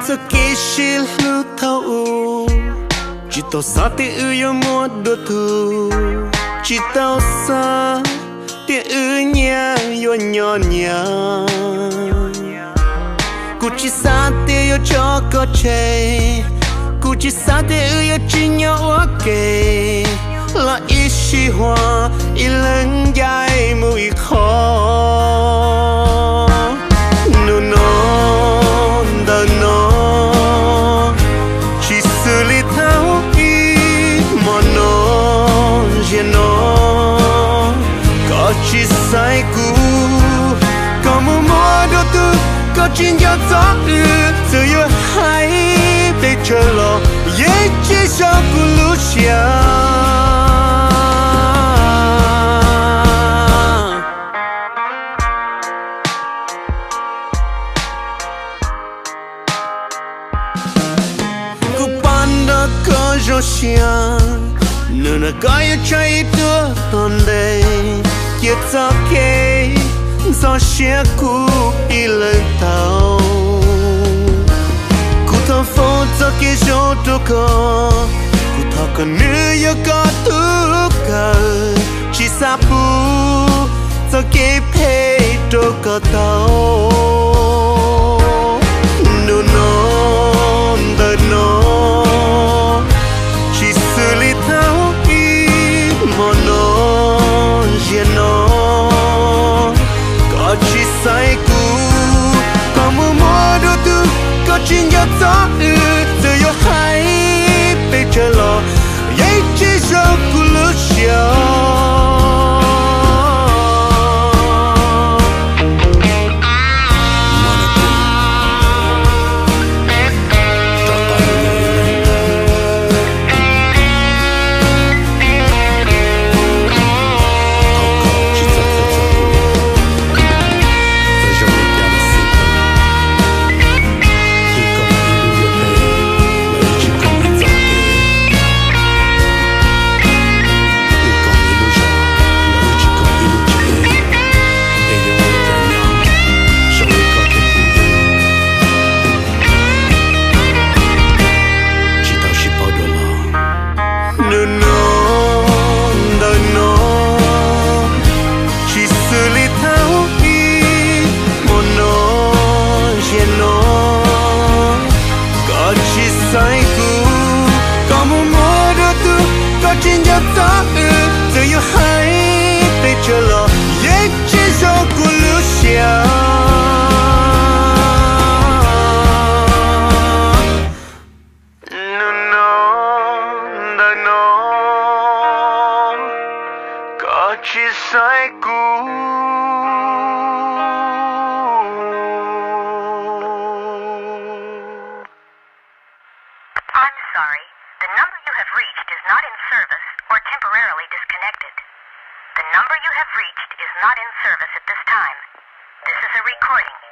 Sa kishi lu tau chỉ tao sa te yêu một đôi thu chỉ tao sa te nhà yo nhỏ nhà cô chỉ sa te yêu cho có chơi cô chỉ sa te yêu chỉ nhỏ kề là ishi hoa ilang dài mùi khó no no da no chỉ xử lý tháo đi mà nó je nó có chỉ sai cũ có một mùa đâu tu có chỉ nhớ gió giờ yêu hay để chờ lo dễ chỉ cho cô lúc nửa nửa cái trái tua toàn đây kia cho kê do xe cũ đi lời tàu cũ thao phố cho kia cho tôi có cũ thao còn nữ yêu có tu cả chỉ xa bù cho kia phê tôi có tàu nửa non đời non sai cũ có mưa mùa đâu tu có chỉ nhớ gió giờ yêu hay để chờ lo vậy chỉ cho cô lúc sai cũ có một mùa đâu tu có chỉ nhớ gió giờ yêu hay để chờ lo dễ chỉ cho cô lúc xưa no no đời nó có chỉ sai cũ. I'm sorry. The number you have reached is not in service or temporarily disconnected. The number you have reached is not in service at this time. This is a recording.